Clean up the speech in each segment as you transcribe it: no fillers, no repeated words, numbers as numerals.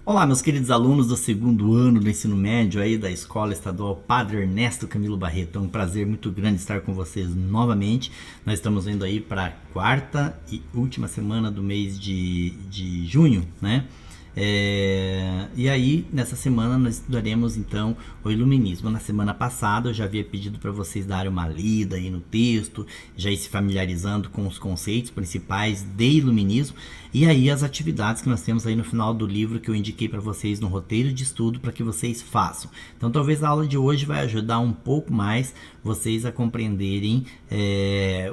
Olá, meus queridos alunos do segundo ano do ensino médio aí da Escola Estadual Padre Ernesto Camilo Barreto. É um prazer muito grande estar com vocês novamente. Nós estamos indo aí para a quarta e última semana do mês de junho, né? E aí, nessa semana, nós estudaremos então o Iluminismo. Na semana passada, eu já havia pedido para vocês darem uma lida aí no texto, já ir se familiarizando com os conceitos principais de Iluminismo e aí as atividades que nós temos aí no final do livro que eu indiquei para vocês no roteiro de estudo para que vocês façam. Então, talvez a aula de hoje vai ajudar um pouco mais vocês a compreenderem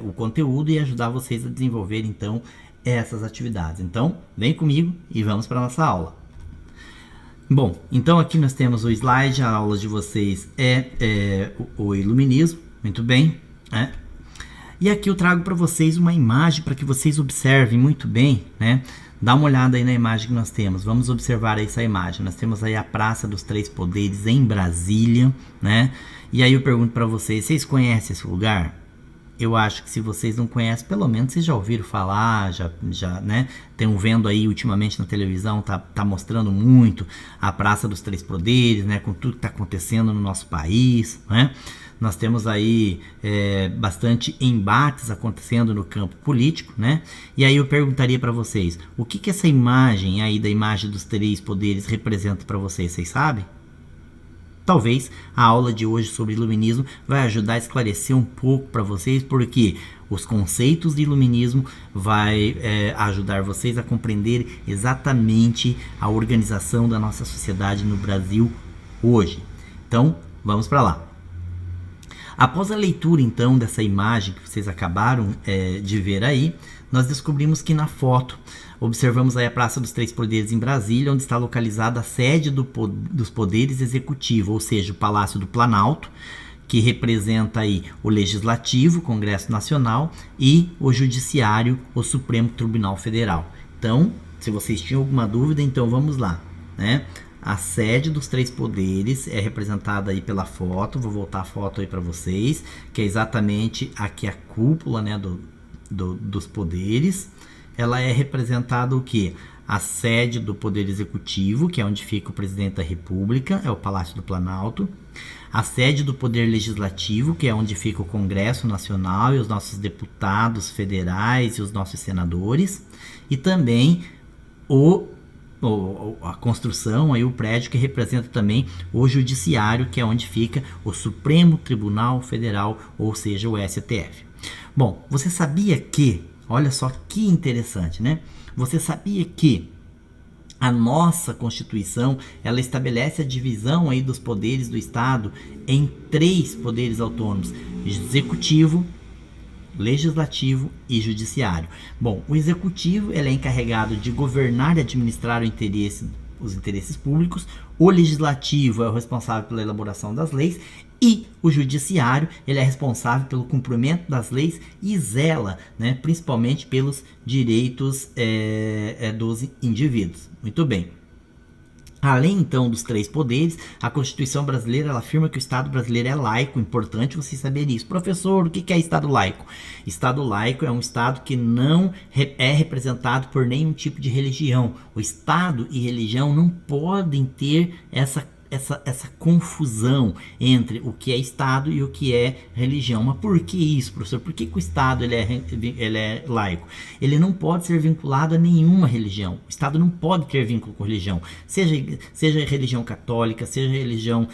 o conteúdo e ajudar vocês a desenvolver então essas atividades. Então, vem comigo e vamos para a nossa aula. Bom, então aqui nós temos o slide, a aula de vocês o Iluminismo, muito bem, né? E aqui eu trago para vocês uma imagem para que vocês observem muito bem, né? Dá uma olhada aí na imagem que nós temos. Vamos observar aí essa imagem. Nós temos aí a Praça dos Três Poderes em Brasília, né? E aí eu pergunto para vocês conhecem esse lugar? Eu acho que se vocês não conhecem, pelo menos vocês já ouviram falar, já né? Tem vendo aí ultimamente na televisão, tá mostrando muito a Praça dos Três Poderes, né? Com tudo que está acontecendo no nosso país, né? Nós temos aí bastante embates acontecendo no campo político, né? E aí eu perguntaria para vocês, o que essa imagem aí da imagem dos três poderes representa para vocês sabem? Talvez a aula de hoje sobre iluminismo vai ajudar a esclarecer um pouco para vocês, porque os conceitos de iluminismo vai ajudar vocês a compreender exatamente a organização da nossa sociedade no Brasil hoje. Então, vamos para lá. Após a leitura, então, dessa imagem que vocês acabaram de ver aí, nós descobrimos que na foto observamos aí a Praça dos Três Poderes em Brasília, onde está localizada a sede dos poderes executivos, ou seja, o Palácio do Planalto, que representa aí o Legislativo, o Congresso Nacional, e o Judiciário, o Supremo Tribunal Federal. Então, se vocês tinham alguma dúvida, então vamos lá, né? A sede dos três poderes é representada aí pela foto. Vou voltar a foto aí para vocês, que é exatamente aqui a cúpula, né, dos poderes. Ela é representada o quê? A sede do Poder Executivo, que é onde fica o Presidente da República, é o Palácio do Planalto. A sede do Poder Legislativo, que é onde fica o Congresso Nacional e os nossos deputados federais e os nossos senadores. E também a construção, aí o prédio que representa também o Judiciário, que é onde fica o Supremo Tribunal Federal, ou seja, o STF. Bom, você sabia que, olha só que interessante, né? Você sabia que a nossa Constituição, ela estabelece a divisão aí dos poderes do Estado em três poderes autônomos: Executivo, Legislativo e Judiciário. Bom, o Executivo ele é encarregado de governar e administrar os interesses públicos. O Legislativo é o responsável pela elaboração das leis e o Judiciário ele é responsável pelo cumprimento das leis e zela, né, principalmente pelos direitos dos indivíduos. Muito bem. Além, então, dos três poderes, a Constituição brasileira ela afirma que o Estado brasileiro é laico. Importante você saber isso. Professor, o que é Estado laico? Estado laico é um Estado que não é representado por nenhum tipo de religião. O Estado e religião não podem ter essa confusão entre o que é Estado e o que é religião. Mas por que isso, professor? Por que o Estado ele é laico? Ele não pode ser vinculado a nenhuma religião. O Estado não pode ter vínculo com religião. Seja religião católica, seja religião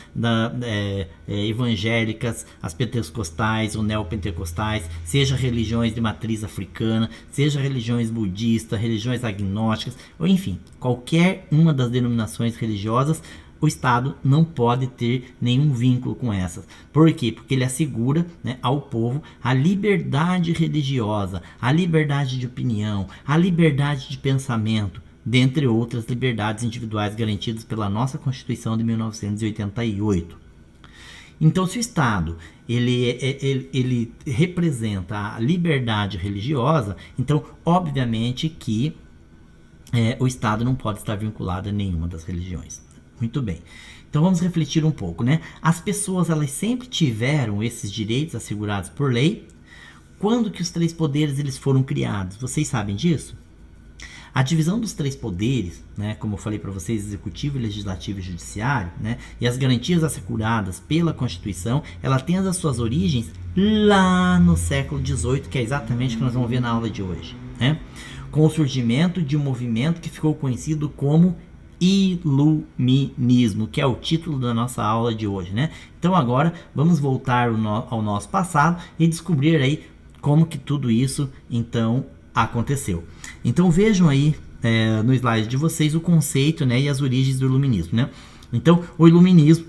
evangélicas, as pentecostais ou neopentecostais, seja religiões de matriz africana, seja religiões budistas, religiões agnósticas, ou enfim, qualquer uma das denominações religiosas, o Estado não pode ter nenhum vínculo com essas. Por quê? Porque ele assegura, né, ao povo a liberdade religiosa, a liberdade de opinião, a liberdade de pensamento, dentre outras liberdades individuais garantidas pela nossa Constituição de 1988. Então, se o Estado ele representa a liberdade religiosa, então, obviamente que o Estado não pode estar vinculado a nenhuma das religiões. Muito bem. Então vamos refletir um pouco, né? As pessoas elas sempre tiveram esses direitos assegurados por lei. Quando que os três poderes eles foram criados? Vocês sabem disso? A divisão dos três poderes, né, como eu falei para vocês, executivo, legislativo e judiciário, né, e as garantias asseguradas pela Constituição, ela tem as suas origens lá no século XVIII, que é exatamente o que nós vamos ver na aula de hoje, né, com o surgimento de um movimento que ficou conhecido como Iluminismo, que é o título da nossa aula de hoje, né? Então agora vamos voltar ao nosso passado e descobrir aí como que tudo isso então aconteceu. Então vejam aí no slide de vocês o conceito, né, e as origens do iluminismo, né? Então o iluminismo,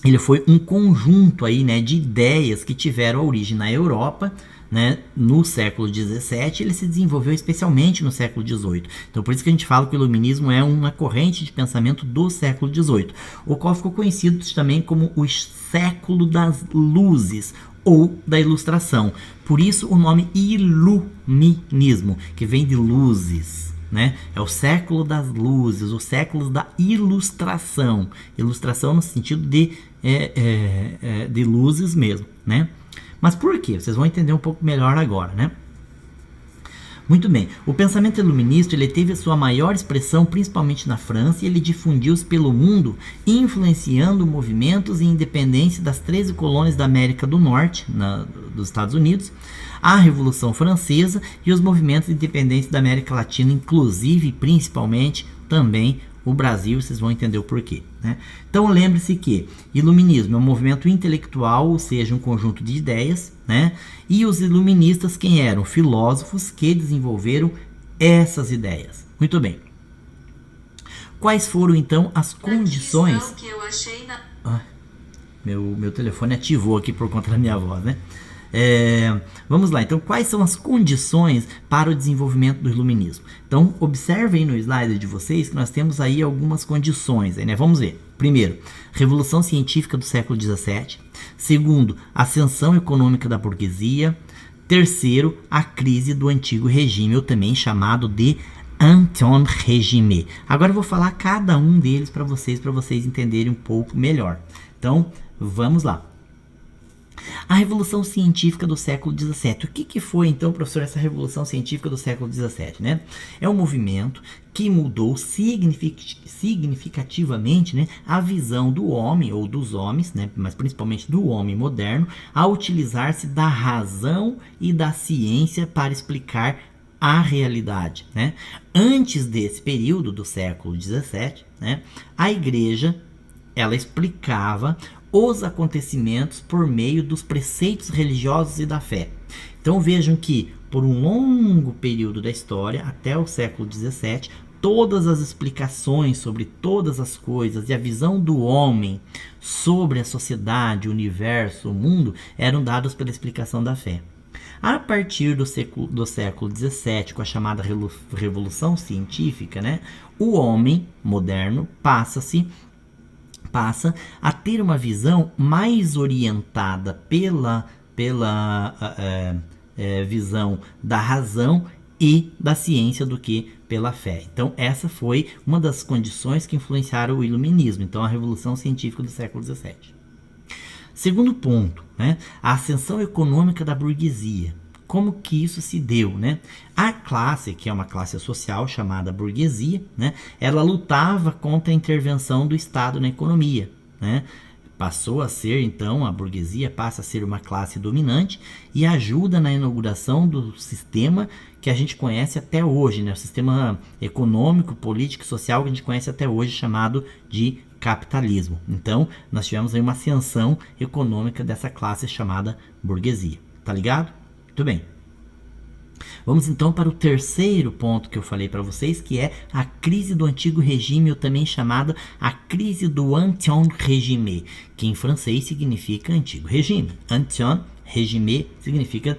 ele foi um conjunto aí, né, de ideias que tiveram a origem na Europa, né, no século XVII. Ele se desenvolveu especialmente no século XVIII. Então por isso que a gente fala que o iluminismo é uma corrente de pensamento do século XVIII, o qual ficou conhecido também como o século das luzes ou da ilustração. Por isso o nome iluminismo, que vem de luzes, né? É o século das luzes, o século da ilustração. Ilustração no sentido de luzes mesmo, né? Mas por quê? Vocês vão entender um pouco melhor agora, né? Muito bem, o pensamento iluminista ele teve a sua maior expressão principalmente na França, e ele difundiu-se pelo mundo, influenciando movimentos e independência das 13 colônias da América do Norte, dos Estados Unidos, a Revolução Francesa e os movimentos de independência da América Latina, inclusive e principalmente também o Brasil. Vocês vão entender o porquê, né? Então lembre-se que iluminismo é um movimento intelectual, ou seja, um conjunto de ideias, né? E os iluministas quem eram? Filósofos que desenvolveram essas ideias. Muito bem. Quais foram então as condições? Que eu achei meu telefone ativou aqui por conta da minha voz, né? Vamos lá, então quais são as condições para o desenvolvimento do iluminismo? Então observem no slide de vocês que nós temos aí algumas condições, né? Vamos ver. Primeiro, Revolução Científica do século XVII. Segundo, ascensão econômica da burguesia. Terceiro, a crise do antigo regime, ou também chamado de Ancien Régime. Agora eu vou falar cada um deles para vocês entenderem um pouco melhor. Então vamos lá. A Revolução Científica do século XVII. O que foi, então, professor, essa Revolução Científica do século XVII, né? É um movimento que mudou significativamente, né, a visão do homem, ou dos homens, né, mas principalmente do homem moderno, a utilizar-se da razão e da ciência para explicar a realidade, né? Antes desse período do século XVII, né, a Igreja ela explicava os acontecimentos por meio dos preceitos religiosos e da fé. Então vejam que por um longo período da história, até o século XVII, todas as explicações sobre todas as coisas e a visão do homem sobre a sociedade, o universo, o mundo, eram dadas pela explicação da fé. A partir do século XVII, com a chamada Revolução Científica, né, o homem moderno passa a ter uma visão mais orientada pela visão da razão e da ciência do que pela fé. Então essa foi uma das condições que influenciaram o iluminismo, então a Revolução Científica do século XVII. Segundo ponto, né, a ascensão econômica da burguesia. Como que isso se deu, né? A classe, que é uma classe social chamada burguesia, né, ela lutava contra a intervenção do Estado na economia, né? Passou a ser, então, a burguesia passa a ser uma classe dominante e ajuda na inauguração do sistema que a gente conhece até hoje, né? O sistema econômico, político e social que a gente conhece até hoje, chamado de capitalismo. Então, nós tivemos aí uma ascensão econômica dessa classe chamada burguesia. Tá ligado? Muito bem. Vamos então para o terceiro ponto que eu falei para vocês, que é a crise do antigo regime, ou também chamada a crise do Ancien Régime, que em francês significa antigo regime. Ancien Régime significa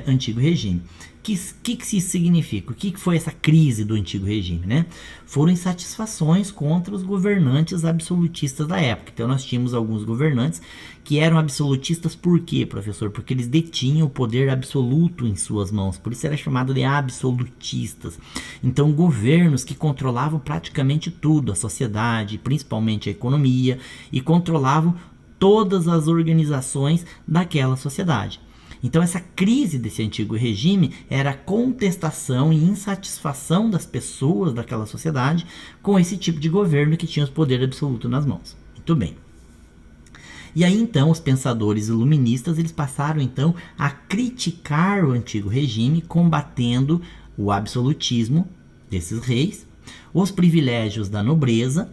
antigo regime. O que isso significa? O que foi essa crise do antigo regime, né? Foram insatisfações contra os governantes absolutistas da época. Então nós tínhamos alguns governantes que eram absolutistas. Por quê, professor? Porque eles detinham o poder absoluto em suas mãos. Por isso era chamado de absolutistas. Então governos que controlavam praticamente tudo, a sociedade, principalmente a economia, e controlavam todas as organizações daquela sociedade. Então essa crise desse antigo regime era a contestação e insatisfação das pessoas daquela sociedade com esse tipo de governo que tinha o poder absoluto nas mãos. Muito bem. E aí então os pensadores iluministas eles passaram então a criticar o antigo regime, combatendo o absolutismo desses reis, os privilégios da nobreza,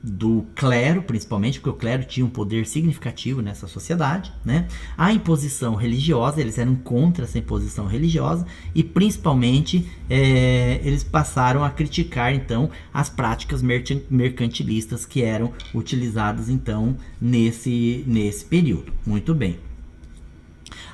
do clero, principalmente, porque o clero tinha um poder significativo nessa sociedade, né? A imposição religiosa, eles eram contra essa imposição religiosa e, principalmente, eles passaram a criticar, então, as práticas mercantilistas que eram utilizadas, então, nesse período. Muito bem.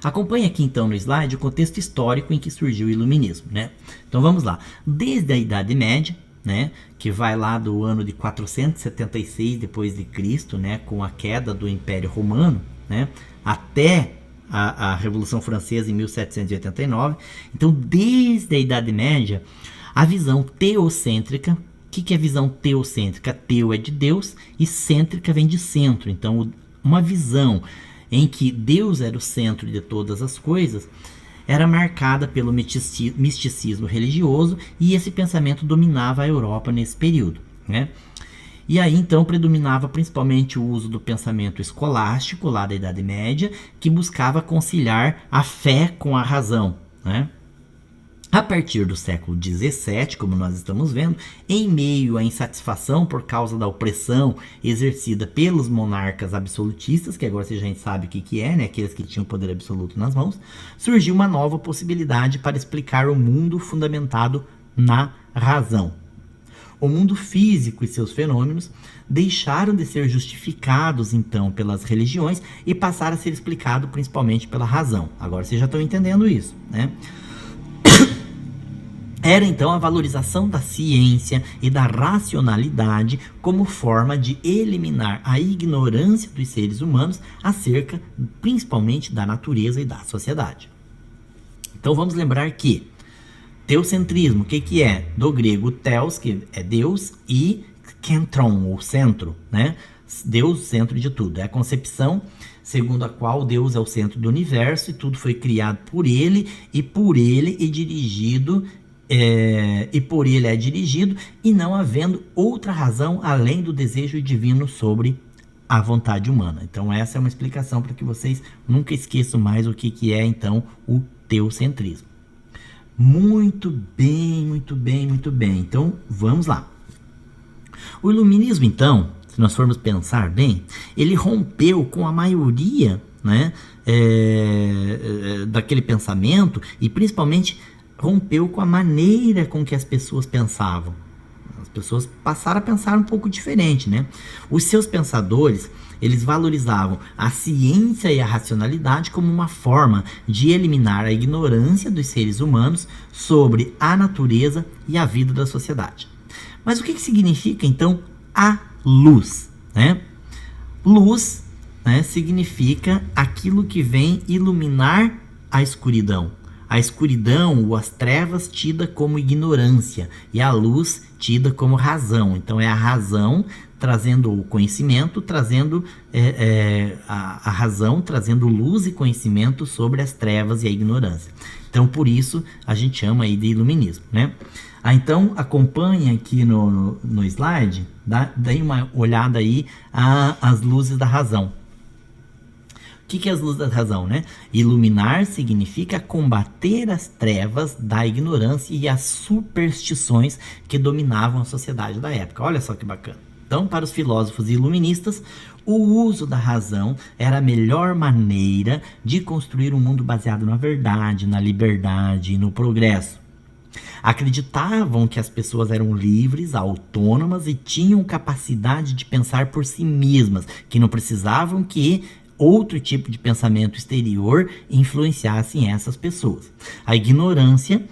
Acompanhe aqui, então, no slide o contexto histórico em que surgiu o iluminismo, né? Então, vamos lá. Desde a Idade Média, né, que vai lá do ano de 476 depois de Cristo, né, com a queda do Império Romano, né, até a Revolução Francesa em 1789. Então, desde a Idade Média, a visão teocêntrica. O que é visão teocêntrica? Teo é de Deus e cêntrica vem de centro. Então, uma visão em que Deus era o centro de todas as coisas era marcada pelo misticismo religioso, e esse pensamento dominava a Europa nesse período, né? E aí então predominava principalmente o uso do pensamento escolástico lá da Idade Média, que buscava conciliar a fé com a razão, né? A partir do século XVII, como nós estamos vendo, em meio à insatisfação por causa da opressão exercida pelos monarcas absolutistas, que agora você já sabe o que é, né? Aqueles que tinham poder absoluto nas mãos, surgiu uma nova possibilidade para explicar o mundo fundamentado na razão. O mundo físico e seus fenômenos deixaram de ser justificados, então, pelas religiões e passaram a ser explicados principalmente pela razão. Agora vocês já estão entendendo isso, né? Era então a valorização da ciência e da racionalidade como forma de eliminar a ignorância dos seres humanos acerca principalmente da natureza e da sociedade. Então vamos lembrar que teocentrismo, o que é? Do grego theos, que é Deus, e kentron, o centro, né? Deus, centro de tudo. É a concepção segundo a qual Deus é o centro do universo e tudo foi criado por ele e dirigido. E por ele é dirigido, e não havendo outra razão além do desejo divino sobre a vontade humana. Então essa é uma explicação para que vocês nunca esqueçam mais o que é então o teocentrismo. Muito bem, muito bem, muito bem. Então vamos lá. O iluminismo, então, se nós formos pensar bem, ele rompeu com a maioria, né, daquele pensamento, e principalmente rompeu com a maneira com que as pessoas pensavam. As pessoas passaram a pensar um pouco diferente, né? Os seus pensadores, eles valorizavam a ciência e a racionalidade como uma forma de eliminar a ignorância dos seres humanos sobre a natureza e a vida da sociedade. Mas o que significa, então, a luz, né? Luz, né, significa aquilo que vem iluminar a escuridão. A escuridão ou as trevas tida como ignorância e a luz tida como razão. Então é a razão trazendo o conhecimento, trazendo a razão, trazendo luz e conhecimento sobre as trevas e a ignorância. Então por isso a gente chama aí de iluminismo, né? Então acompanhe aqui no slide, dê uma olhada aí às luzes da razão. O que é as luzes da razão, né? Iluminar significa combater as trevas da ignorância e as superstições que dominavam a sociedade da época. Olha só que bacana. Então, para os filósofos iluministas, o uso da razão era a melhor maneira de construir um mundo baseado na verdade, na liberdade e no progresso. Acreditavam que as pessoas eram livres, autônomas e tinham capacidade de pensar por si mesmas, que não precisavam que outro tipo de pensamento exterior influenciassem essas pessoas. A ignorância,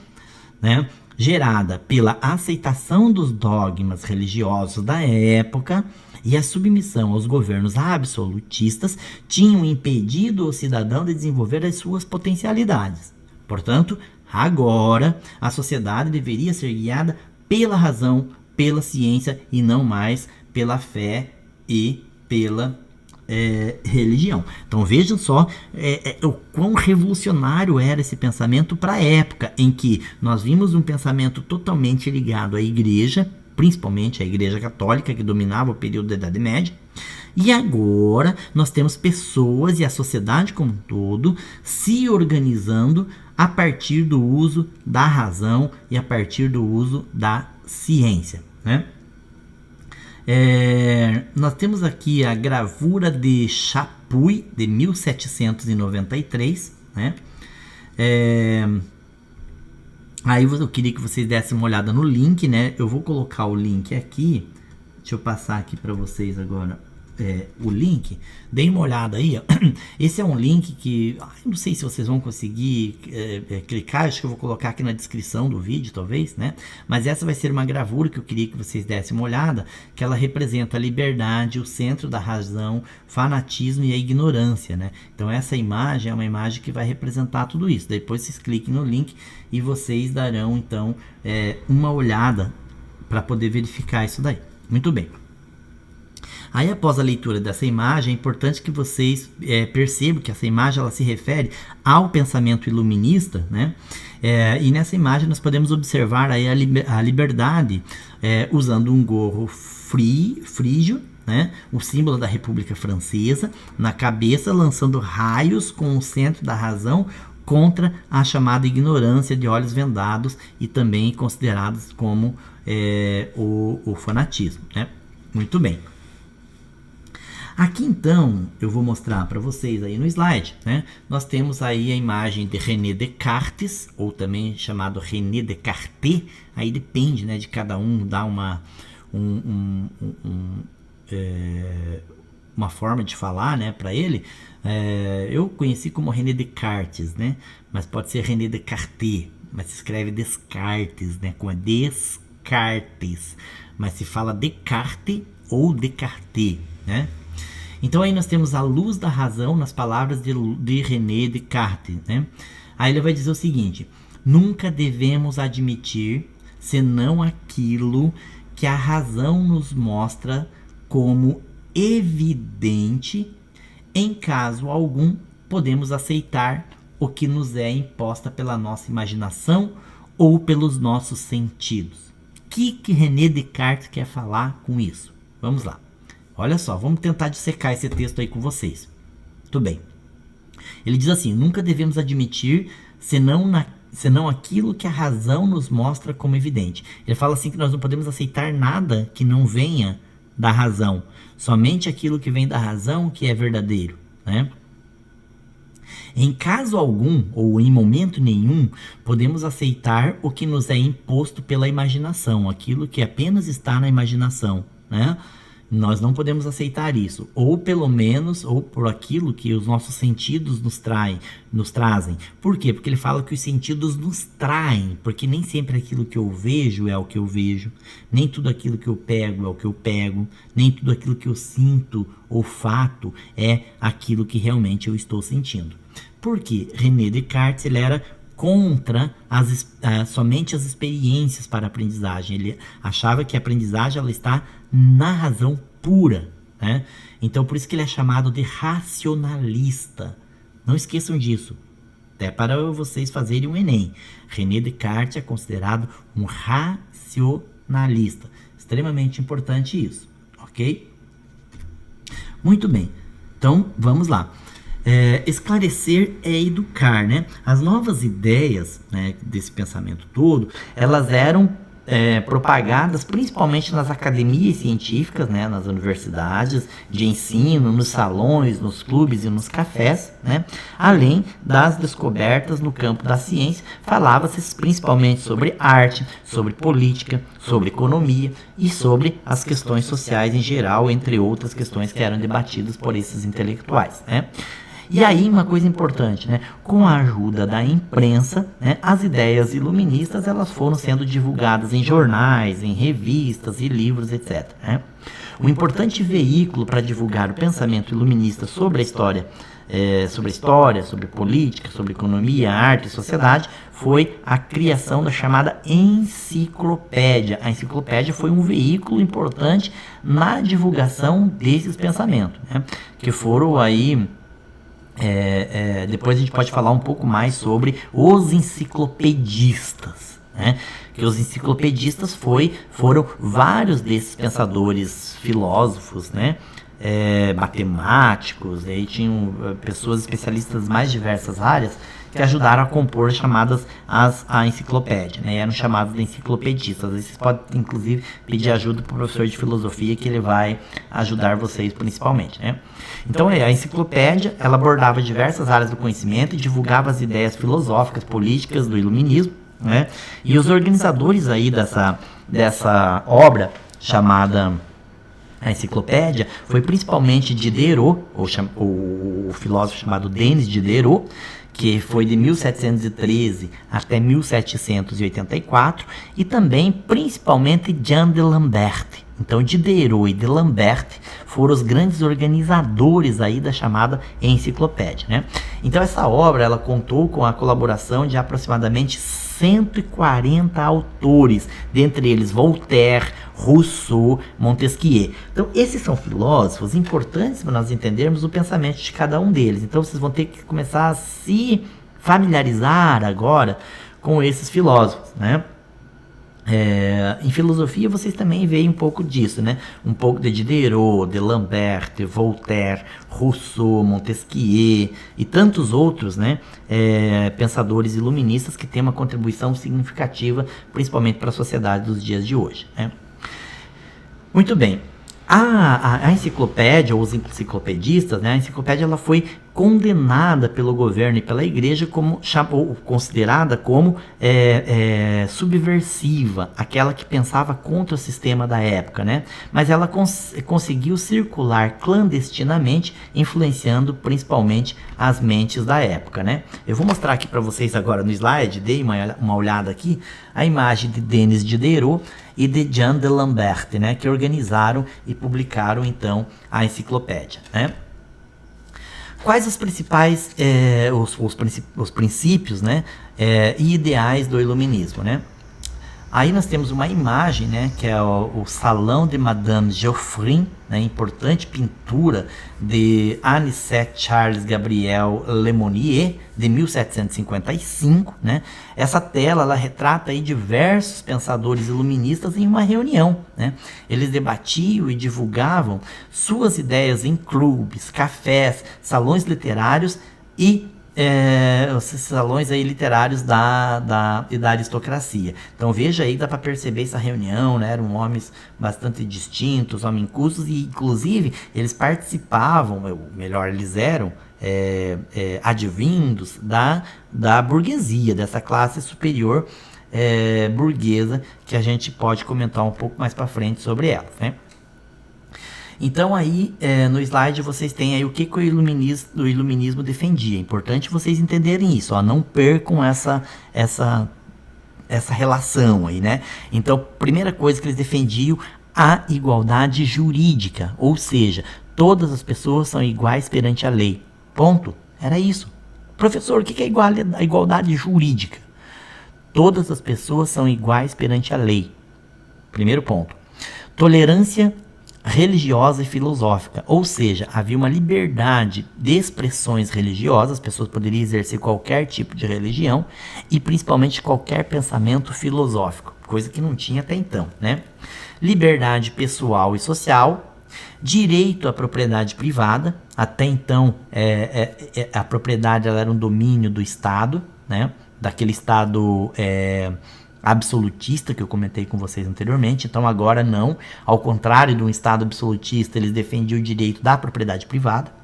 né, gerada pela aceitação dos dogmas religiosos da época e a submissão aos governos absolutistas tinham impedido o cidadão de desenvolver as suas potencialidades. Portanto, agora a sociedade deveria ser guiada pela razão, pela ciência e não mais pela fé e pela religião. Então vejam só o quão revolucionário era esse pensamento para a época em que nós vimos um pensamento totalmente ligado à igreja, principalmente à igreja católica, que dominava o período da Idade Média. E agora nós temos pessoas e a sociedade como um todo se organizando a partir do uso da razão e a partir do uso da ciência, né? Nós temos aqui a gravura de Chapuis, de 1793, né? Aí eu queria que vocês dessem uma olhada no link, né? Eu vou colocar o link aqui. Deixa eu passar aqui para vocês agora o link. Deem uma olhada aí, ó. Esse é um link que não sei se vocês vão conseguir clicar. Acho que eu vou colocar aqui na descrição do vídeo, talvez, né? Mas essa vai ser uma gravura que eu queria que vocês dessem uma olhada, que ela representa a liberdade, o centro da razão, fanatismo e a ignorância, né? Então essa imagem é uma imagem que vai representar tudo isso. Depois vocês cliquem no link e vocês darão então uma olhada para poder verificar isso daí. Muito bem. Aí, após a leitura dessa imagem, é importante que vocês percebam que essa imagem ela se refere ao pensamento iluminista, né? E nessa imagem nós podemos observar aí a liberdade usando um gorro frígio, né? O símbolo da República Francesa, na cabeça lançando raios com o centro da razão contra a chamada ignorância de olhos vendados e também considerados como o fanatismo, né? Muito bem. Aqui então eu vou mostrar para vocês aí no slide, né? Nós temos aí a imagem de René Descartes, ou também chamado René Descartes. Aí depende, né, de cada um dar uma forma de falar, né, para ele. Eu conheci como René Descartes, né? Mas pode ser René Descartes, mas se escreve Descartes, né? Com Descartes, mas se fala Descartes ou Descartes, né? Então aí nós temos a luz da razão nas palavras de René Descartes, né? Aí ele vai dizer o seguinte: nunca devemos admitir senão aquilo que a razão nos mostra como evidente. Em caso algum, podemos aceitar o que nos é imposta pela nossa imaginação ou pelos nossos sentidos. O que René Descartes quer falar com isso? Vamos lá. Olha só, vamos tentar dissecar esse texto aí com vocês. Tudo bem. Ele diz assim: nunca devemos admitir senão aquilo que a razão nos mostra como evidente. Ele fala assim que nós não podemos aceitar nada que não venha da razão. Somente aquilo que vem da razão que é verdadeiro, né? Em caso algum, ou em momento nenhum, podemos aceitar o que nos é imposto pela imaginação, aquilo que apenas está na imaginação, né? Nós não podemos aceitar isso, ou pelo menos, ou por aquilo que os nossos sentidos nos trazem. Por quê? Porque ele fala que os sentidos nos traem, porque nem sempre aquilo que eu vejo é o que eu vejo, nem tudo aquilo que eu pego é o que eu pego, nem tudo aquilo que eu sinto ou fato é aquilo que realmente eu estou sentindo. Porque René Descartes ele era contra somente as experiências para a aprendizagem. Ele achava que a aprendizagem ela está na razão pura, né? Então por isso que ele é chamado de racionalista. Não esqueçam disso, até para vocês fazerem um Enem. René Descartes é considerado um racionalista. Extremamente importante isso, ok? Muito bem, então vamos lá. Esclarecer é educar, né? As novas ideias, né, desse pensamento todo, elas eram propagadas principalmente nas academias científicas, né, nas universidades de ensino, nos salões, nos clubes e nos cafés, né? Além das descobertas no campo da ciência, falava-se principalmente sobre arte, sobre política, sobre economia e sobre as questões sociais em geral, entre outras questões que eram debatidas por esses intelectuais, né? E aí uma coisa importante, né? Com a ajuda da imprensa, né, as ideias iluministas elas foram sendo divulgadas em jornais, em revistas e livros, etc, né? Um importante veículo para divulgar o pensamento iluminista sobre a história sobre história, sobre política, sobre economia, arte e sociedade, foi a criação da chamada enciclopédia. A enciclopédia foi um veículo importante na divulgação desses pensamentos, né? Que foram aí... depois a gente pode falar um pouco mais sobre os enciclopedistas, né? Que os enciclopedistas foram vários desses pensadores, filósofos, né? Matemáticos, aí tinham pessoas especialistas nas mais diversas áreas que ajudaram a compor chamadas a enciclopédia, né? Eram chamados de enciclopedistas. Vocês podem, inclusive, pedir ajuda para o professor de filosofia, que ele vai ajudar vocês principalmente, né? Então, a enciclopédia, ela abordava diversas áreas do conhecimento e divulgava as ideias filosóficas, políticas do iluminismo, né? E os organizadores aí dessa obra chamada a enciclopédia foi principalmente Diderot, o filósofo chamado Denis Diderot, que foi de 1713 até 1784, e também principalmente Jean de Lambert. Então Diderot e de Lambert foram os grandes organizadores aí da chamada enciclopédia, né? Então essa obra, ela contou com a colaboração de aproximadamente 140 autores, dentre eles Voltaire, Rousseau, Montesquieu. Então esses são filósofos importantes para nós entendermos o pensamento de cada um deles. Então vocês vão ter que começar a se familiarizar agora com esses filósofos, né? Em filosofia vocês também veem um pouco disso, né? Um pouco de Diderot, de Lambert, de Voltaire, Rousseau, Montesquieu e tantos outros, né? Pensadores iluministas que têm uma contribuição significativa, principalmente para a sociedade dos dias de hoje, né? Muito bem. A enciclopédia, ou os enciclopedistas, né? A enciclopédia, ela foi condenada pelo governo e pela igreja como considerada como subversiva, aquela que pensava contra o sistema da época, né? Mas ela conseguiu circular clandestinamente, influenciando principalmente as mentes da época, né? Eu vou mostrar aqui para vocês agora no slide, dei uma olhada aqui, a imagem de Denis Diderot e de Jean de Lambert, né? Que organizaram e publicaram então a enciclopédia, né? Quais os principais os princípios, né, e ideais do iluminismo, né? Aí nós temos uma imagem, né, que é o Salão de Madame Geoffrin, né, importante pintura de Anicet Charles Gabriel Lemonnier, de 1755, né? Essa tela, ela retrata aí diversos pensadores iluministas em uma reunião, né? Eles debatiam e divulgavam suas ideias em clubes, cafés, salões literários e esses salões aí literários da aristocracia. Então veja aí, dá para perceber essa reunião, né? Eram homens bastante distintos, homens cultos, e inclusive eles participavam, ou melhor, eles eram advindos da burguesia, dessa classe superior burguesa, que a gente pode comentar um pouco mais para frente sobre ela, né? Então aí no slide vocês têm aí o que o iluminismo defendia. É importante vocês entenderem isso, ó, não percam essa relação aí, né? Então, primeira coisa que eles defendiam, a igualdade jurídica, ou seja, todas as pessoas são iguais perante a lei. Ponto. Era isso. Professor, o que é a igualdade jurídica? Todas as pessoas são iguais perante a lei. Primeiro ponto. Tolerância religiosa e filosófica, ou seja, havia uma liberdade de expressões religiosas, as pessoas poderiam exercer qualquer tipo de religião e principalmente qualquer pensamento filosófico, coisa que não tinha até então, né? Liberdade pessoal e social, direito à propriedade privada, até então a propriedade ela era um domínio do Estado, né? Daquele Estado absolutista que eu comentei com vocês anteriormente. Então agora não, ao contrário de um Estado absolutista, eles defendiam o direito da propriedade privada.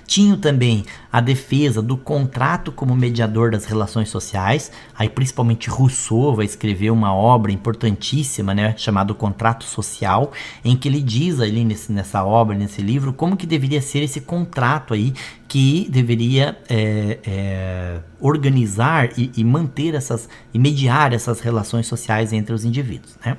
Tinham também a defesa do contrato como mediador das relações sociais. Aí principalmente Rousseau vai escrever uma obra importantíssima, né, chamada Contrato Social, em que ele diz ali nessa obra, nesse livro, como que deveria ser esse contrato aí, que deveria organizar e manter e mediar essas relações sociais entre os indivíduos, né?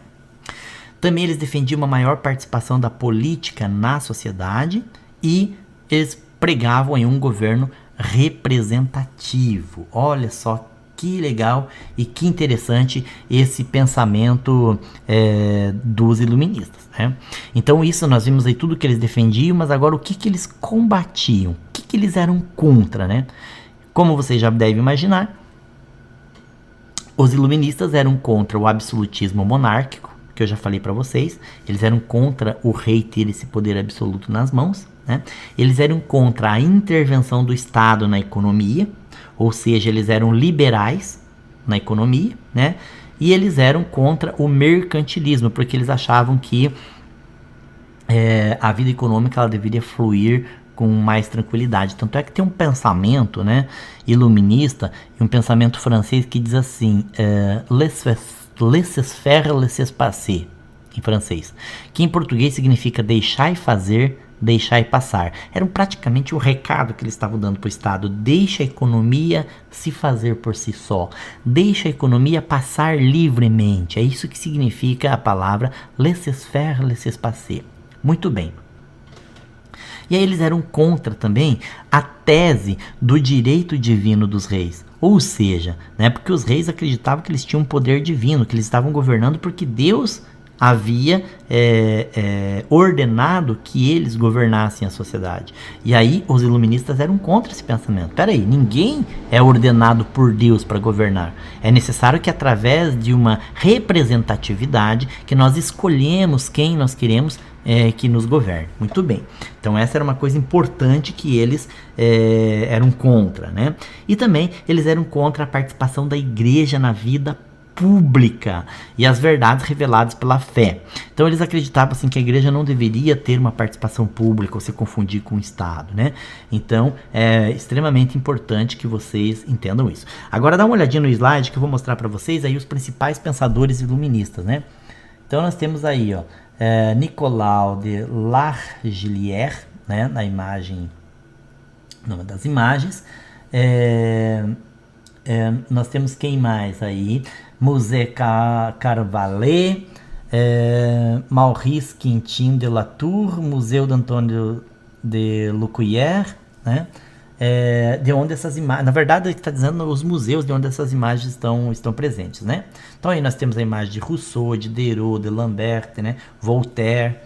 Também eles defendiam uma maior participação da política na sociedade e eles pregavam em um governo representativo. Olha só que legal e que interessante esse pensamento dos iluministas, né? Então isso nós vimos aí tudo que eles defendiam, mas agora o que eles combatiam? O que eles eram contra, né? Como vocês já devem imaginar, os iluministas eram contra o absolutismo monárquico, que eu já falei para vocês. Eles eram contra o rei ter esse poder absoluto nas mãos, né? Eles eram contra a intervenção do Estado na economia, ou seja, eles eram liberais na economia, né? E eles eram contra o mercantilismo, porque eles achavam que a vida econômica ela deveria fluir com mais tranquilidade. Tanto é que tem um pensamento, né, iluminista e um pensamento francês que diz assim, laissez-faire, laissez-passer, em francês, que em português significa deixar e fazer, deixar e passar. Era praticamente o recado que eles estavam dando para o Estado: deixa a economia se fazer por si só, deixa a economia passar livremente. É isso que significa a palavra laissez-faire, laissez-passer. Muito bem. E aí eles eram contra também a tese do direito divino dos reis. Ou seja, né, porque os reis acreditavam que eles tinham um poder divino, que eles estavam governando porque Deus havia ordenado que eles governassem a sociedade. E aí os iluministas eram contra esse pensamento. Peraí, ninguém é ordenado por Deus para governar. É necessário que através de uma representatividade que nós escolhemos quem nós queremos que nos governe. Muito bem. Então essa era uma coisa importante que eles eram contra, né? E também eles eram contra a participação da igreja na vida pública e as verdades reveladas pela fé. Então eles acreditavam assim que a igreja não deveria ter uma participação pública ou se confundir com o Estado, né? Então é extremamente importante que vocês entendam isso. Agora dá uma olhadinha no slide que eu vou mostrar para vocês aí os principais pensadores iluministas, né? Então nós temos aí, ó, Nicolau de Largelière, né, na imagem, numa das imagens. Nós temos quem mais aí? Musée Carvalet, Maurice Quintin de Latour, Museu d'Antônio de Lucuyer, né? De onde essas imagens, na verdade está dizendo os museus de onde essas imagens estão presentes, né? Então aí nós temos a imagem de Rousseau, de Diderot, de Lambert, né? Voltaire,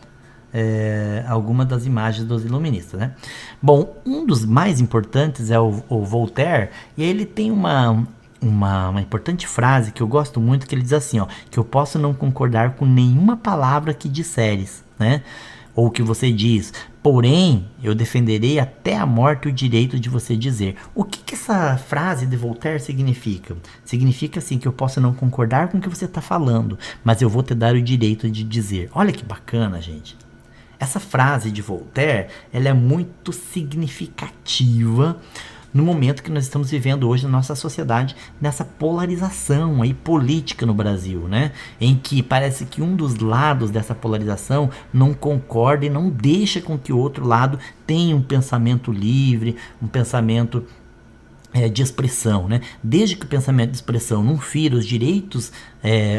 algumas das imagens dos iluministas, né? Bom, um dos mais importantes é o Voltaire, e ele tem uma importante frase que eu gosto muito, que ele diz assim, ó, que eu posso não concordar com nenhuma palavra que disseres, né? Ou que você diz, porém, eu defenderei até a morte o direito de você dizer. O que essa frase de Voltaire significa? Significa assim, que eu posso não concordar com o que você está falando, mas eu vou te dar o direito de dizer. Olha que bacana, gente. Essa frase de Voltaire, ela é muito significativa no momento que nós estamos vivendo hoje na nossa sociedade, nessa polarização aí política no Brasil, né? Em que parece que um dos lados dessa polarização não concorda e não deixa com que o outro lado tenha um pensamento livre, um pensamento de expressão, né? Desde que o pensamento de expressão não fira os direitos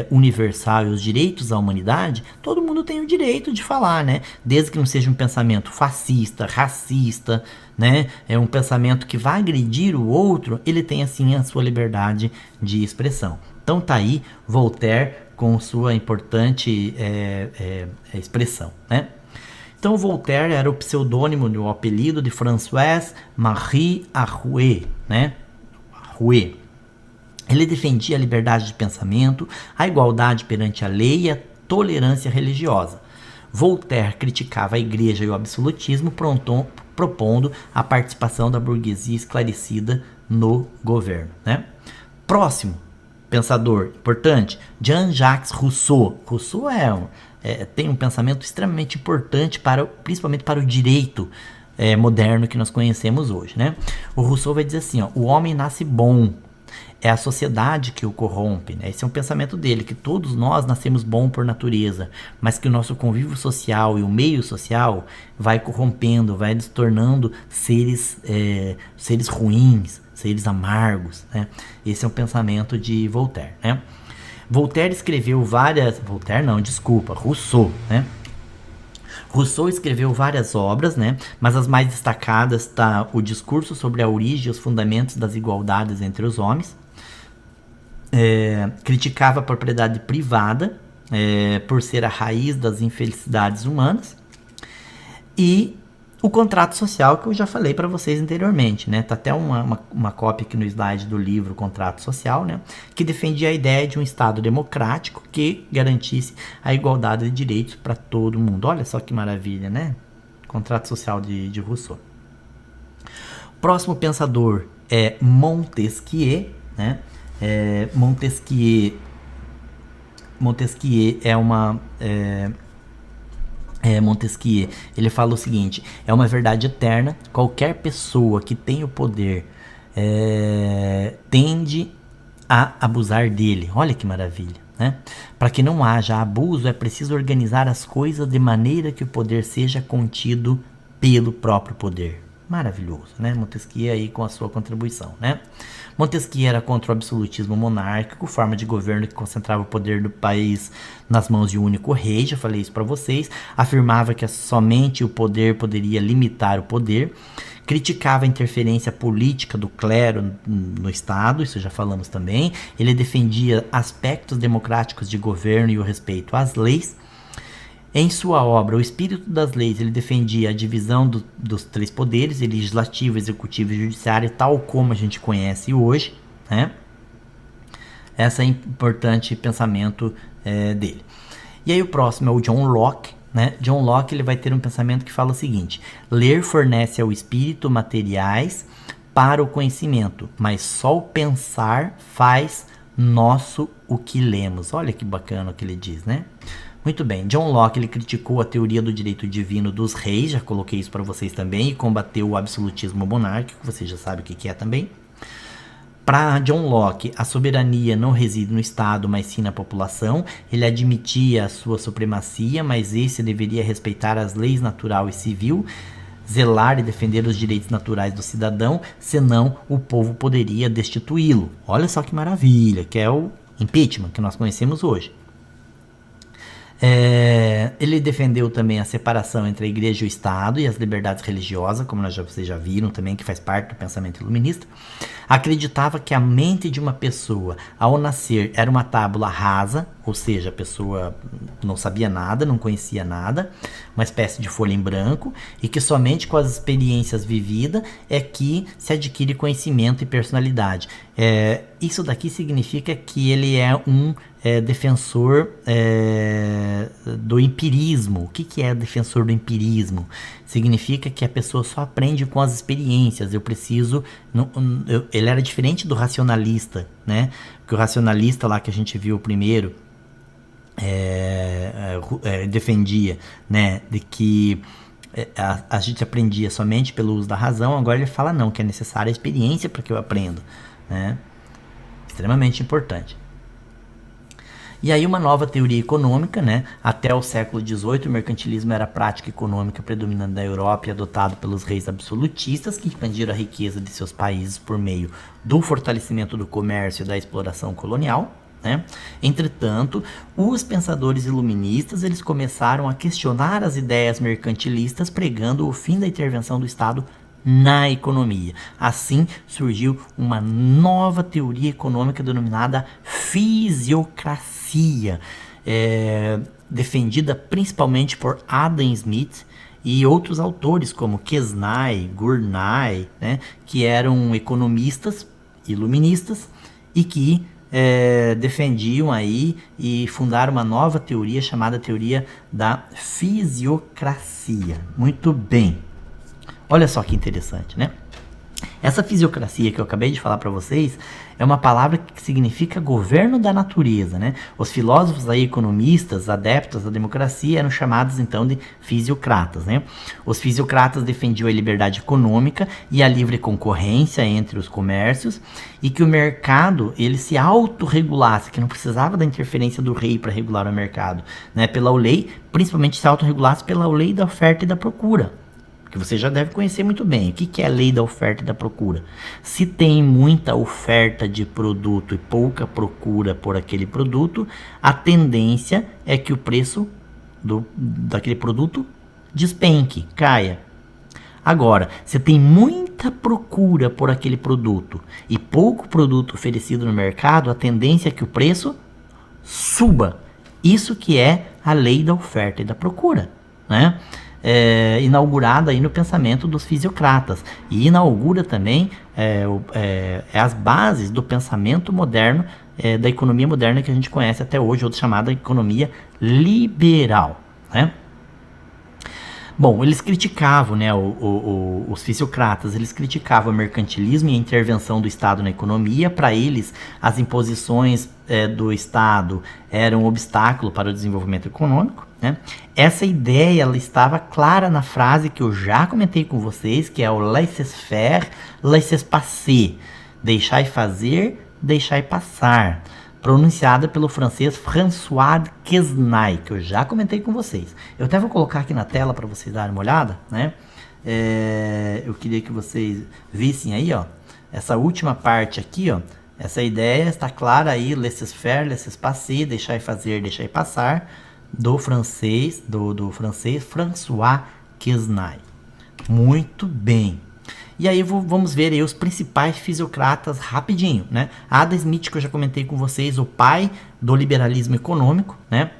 universais, os direitos à humanidade, todo mundo tem o direito de falar, né? Desde que não seja um pensamento fascista, racista, né? É um pensamento que vai agredir o outro, ele tem assim a sua liberdade de expressão. Então tá aí Voltaire com sua importante expressão, né? Então Voltaire era o pseudônimo, o apelido de François-Marie Arouet, né? Arouet. Ele defendia a liberdade de pensamento, a igualdade perante a lei e a tolerância religiosa. Voltaire criticava a igreja e o absolutismo, propondo a participação da burguesia esclarecida no governo, né? Próximo pensador importante, Jean-Jacques Rousseau. Rousseau tem um pensamento extremamente importante, principalmente para o direito moderno que nós conhecemos hoje, né? O Rousseau vai dizer assim, ó, o homem nasce bom, é a sociedade que o corrompe, né? Esse é um pensamento dele, que todos nós nascemos bom por natureza, mas que o nosso convívio social e o meio social vai corrompendo, vai nos tornando seres ruins, seres amargos, né? Esse é um pensamento de Voltaire, né? Voltaire escreveu Rousseau, né? Rousseau escreveu várias obras, né? Mas as mais destacadas está o Discurso sobre a Origem e os Fundamentos das Igualdades entre os Homens. Criticava a propriedade privada por ser a raiz das infelicidades humanas. E o contrato social, que eu já falei para vocês anteriormente, né? Tá até uma cópia aqui no slide do livro Contrato Social, né? Que defendia a ideia de um Estado democrático que garantisse a igualdade de direitos para todo mundo. Olha só que maravilha, né? Contrato Social de Rousseau. O próximo pensador é Montesquieu, né? Montesquieu é uma... Montesquieu, ele fala o seguinte: é uma verdade eterna, qualquer pessoa que tem o poder tende a abusar dele. Olha que maravilha, né? Para que não haja abuso, é preciso organizar as coisas de maneira que o poder seja contido pelo próprio poder. Maravilhoso, né? Montesquieu aí com a sua contribuição, né? Montesquieu era contra o absolutismo monárquico, forma de governo que concentrava o poder do país nas mãos de um único rei, já falei isso para vocês. Afirmava que somente o poder poderia limitar o poder. Criticava a interferência política do clero no Estado, isso já falamos também. Ele defendia aspectos democráticos de governo e o respeito às leis. Em sua obra, O Espírito das Leis, ele defendia a divisão dos três poderes, legislativo, executivo e judiciário, tal como a gente conhece hoje, né? Esse é o importante pensamento dele. E aí o próximo é o John Locke, né? John Locke ele vai ter um pensamento que fala o seguinte: ler fornece ao espírito materiais para o conhecimento, mas só o pensar faz nosso o que lemos. Olha que bacana o que ele diz, né? Muito bem, John Locke ele criticou a teoria do direito divino dos reis, já coloquei isso para vocês também, e combateu o absolutismo monárquico, você já sabe o que é também. Para John Locke, a soberania não reside no Estado, mas sim na população. Ele admitia a sua supremacia, mas esse deveria respeitar as leis natural e civil, zelar e defender os direitos naturais do cidadão, senão o povo poderia destituí-lo. Olha só que maravilha, que é o impeachment que nós conhecemos hoje. Ele defendeu também a separação entre a igreja e o Estado e as liberdades religiosas, como vocês já viram também, que faz parte do pensamento iluminista. Acreditava que a mente de uma pessoa, ao nascer, era uma tábula rasa, ou seja, a pessoa não sabia nada, não conhecia nada, uma espécie de folha em branco, e que somente com as experiências vividas é que se adquire conhecimento e personalidade. Isso daqui significa que ele é um defensor do empirismo. O que é defensor do empirismo? Significa que a pessoa só aprende com as experiências. Ele era diferente do racionalista, né? Porque o racionalista lá que a gente viu primeiro defendia, né, de que a gente aprendia somente pelo uso da razão. Agora ele fala não, que é necessária a experiência para que eu aprenda, né? Extremamente importante. E aí uma nova teoria econômica, né? Até o século XVIII, o mercantilismo era a prática econômica predominante da Europa e adotado pelos reis absolutistas, que expandiram a riqueza de seus países por meio do fortalecimento do comércio e da exploração colonial, né? Entretanto, os pensadores iluministas eles começaram a questionar as ideias mercantilistas, pregando o fim da intervenção do Estado na economia. Assim surgiu uma nova teoria econômica denominada fisiocracia, defendida principalmente por Adam Smith e outros autores como Quesnay, Gurnay, né, que eram economistas iluministas e que defendiam aí e fundaram uma nova teoria chamada teoria da fisiocracia. Muito bem. Olha só que interessante, né? Essa fisiocracia que eu acabei de falar para vocês é uma palavra que significa governo da natureza, né? Os filósofos aí, economistas, adeptos da democracia, eram chamados então de fisiocratas, né? Os fisiocratas defendiam a liberdade econômica e a livre concorrência entre os comércios e que o mercado ele se autorregulasse, que não precisava da interferência do rei para regular o mercado, né? Pela lei, principalmente se autorregulasse pela lei da oferta e da procura. Que você já deve conhecer muito bem. O que é a lei da oferta e da procura? Se tem muita oferta de produto e pouca procura por aquele produto, a tendência é que o preço daquele produto despenque, caia. Agora, você tem muita procura por aquele produto e pouco produto oferecido no mercado, a tendência é que o preço suba. Isso que é a lei da oferta e da procura, né? Inaugurada aí no pensamento dos fisiocratas e inaugura também as bases do pensamento moderno, da economia moderna que a gente conhece até hoje, outra chamada economia liberal, né? Bom, eles criticavam, né, os fisiocratas, eles criticavam o mercantilismo e a intervenção do Estado na economia. Para eles, as imposições do Estado eram um obstáculo para o desenvolvimento econômico, né? Essa ideia ela estava clara na frase que eu já comentei com vocês, que é o laissez-faire, laissez-passer, deixar fazer, deixar passar, pronunciada pelo francês François Quesnay, que eu já comentei com vocês. Eu até vou colocar aqui na tela para vocês darem uma olhada, né? Eu queria que vocês vissem aí, ó, essa última parte aqui, ó. Essa ideia está clara aí, laissez-faire, laissez-passer, deixar fazer, deixar passar, do francês François Quesnay. Muito bem. E aí vamos ver aí os principais fisiocratas rapidinho, né? Adam Smith, que eu já comentei com vocês, o pai do liberalismo econômico, né?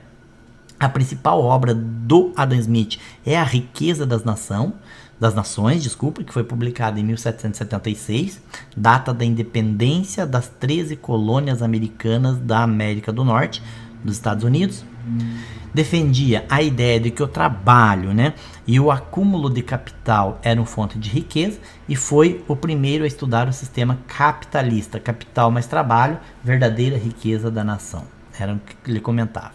A principal obra do Adam Smith é A Riqueza das Nações, que foi publicada em 1776, data da independência das 13 colônias americanas da América do Norte, dos Estados Unidos. Defendia a ideia de que o trabalho, né, e o acúmulo de capital eram fonte de riqueza e foi o primeiro a estudar o sistema capitalista, capital mais trabalho, verdadeira riqueza da nação. Era o que ele comentava.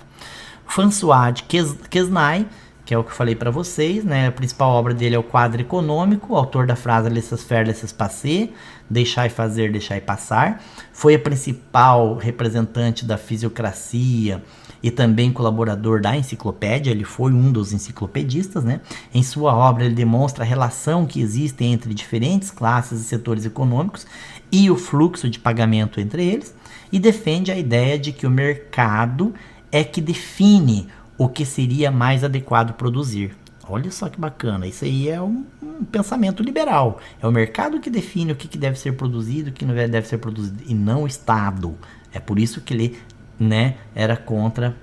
François de Quesnay, que é o que eu falei para vocês, né, a principal obra dele é o Quadro Econômico, autor da frase laissez-faire, laissez-passer, deixar fazer, deixar passar. Foi a principal representante da fisiocracia e também colaborador da enciclopédia, ele foi um dos enciclopedistas, né? Em sua obra ele demonstra a relação que existe entre diferentes classes e setores econômicos e o fluxo de pagamento entre eles, e defende a ideia de que o mercado é que define o que seria mais adequado produzir. Olha só que bacana, isso aí é um pensamento liberal, é o mercado que define o que deve ser produzido, o que não deve ser produzido, e não o Estado. É por isso que ele, né, era contra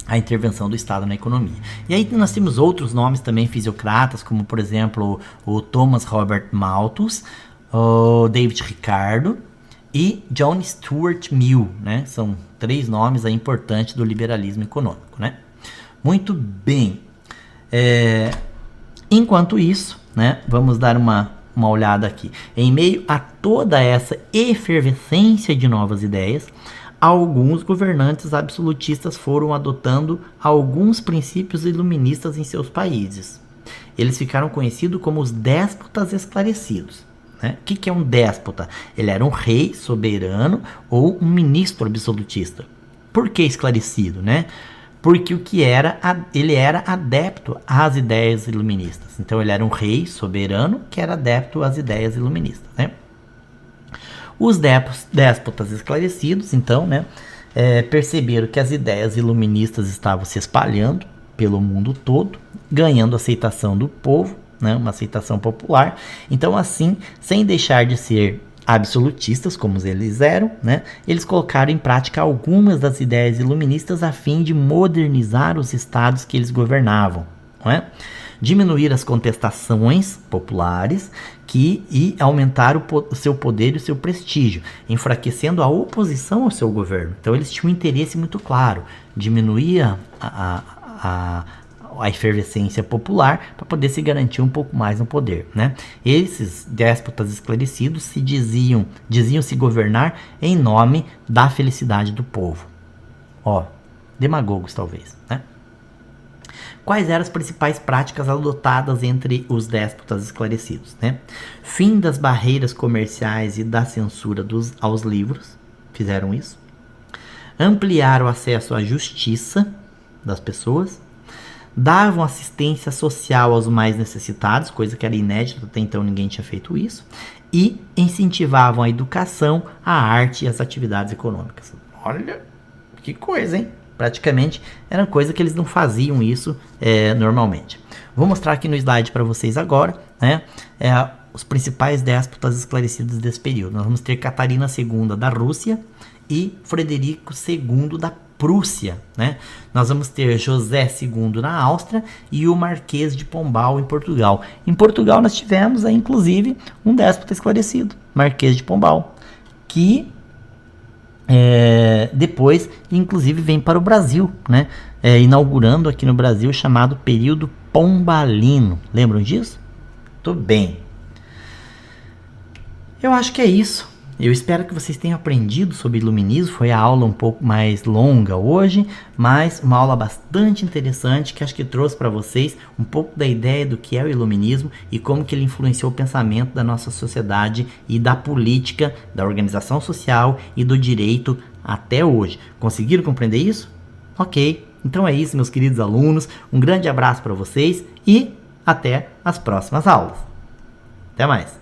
a intervenção do Estado na economia. E aí nós temos outros nomes também fisiocratas, como por exemplo o Thomas Robert Malthus, o David Ricardo e John Stuart Mill, né? São 3 nomes aí importantes do liberalismo econômico, né? Muito bem. Enquanto isso, né, vamos dar uma olhada aqui. Em meio a toda essa efervescência de novas ideias, alguns governantes absolutistas foram adotando alguns princípios iluministas em seus países. Eles ficaram conhecidos como os déspotas esclarecidos, né? O que é um déspota? Ele era um rei soberano ou um ministro absolutista. Por que esclarecido, né? Porque ele era adepto às ideias iluministas. Então ele era um rei soberano que era adepto às ideias iluministas, né? Os déspotas esclarecidos, então, né, perceberam que as ideias iluministas estavam se espalhando pelo mundo todo, ganhando aceitação do povo, né, uma aceitação popular. Então, assim, sem deixar de ser absolutistas, como eles eram, né, eles colocaram em prática algumas das ideias iluministas a fim de modernizar os estados que eles governavam, não é? Diminuir as contestações populares e aumentar o seu poder e o seu prestígio, enfraquecendo a oposição ao seu governo. Então eles tinham um interesse muito claro, diminuir a efervescência popular para poder se garantir um pouco mais no poder, né? Esses déspotas esclarecidos diziam se governar em nome da felicidade do povo. Ó, demagogos talvez, né? Quais eram as principais práticas adotadas entre os déspotas esclarecidos, né? Fim das barreiras comerciais e da censura aos livros, fizeram isso. Ampliar o acesso à justiça das pessoas. Davam assistência social aos mais necessitados, coisa que era inédita, até então ninguém tinha feito isso. E incentivavam a educação, a arte e as atividades econômicas. Olha, que coisa, hein? Praticamente era coisa que eles não faziam isso normalmente. Vou mostrar aqui no slide para vocês agora, né, os principais déspotas esclarecidos desse período. Nós vamos ter Catarina II da Rússia e Frederico II da Prússia, né? Nós vamos ter José II na Áustria e o Marquês de Pombal em Portugal. Em Portugal nós tivemos aí, inclusive, um déspota esclarecido, Marquês de Pombal, que depois, inclusive, vem para o Brasil, né? Inaugurando aqui no Brasil o chamado período pombalino. Lembram disso? Tudo bem. Eu acho que é isso. Eu espero que vocês tenham aprendido sobre iluminismo. Foi a aula um pouco mais longa hoje, mas uma aula bastante interessante que acho que trouxe para vocês um pouco da ideia do que é o iluminismo e como que ele influenciou o pensamento da nossa sociedade e da política, da organização social e do direito até hoje. Conseguiram compreender isso? Ok. Então é isso, meus queridos alunos. Um grande abraço para vocês e até as próximas aulas. Até mais.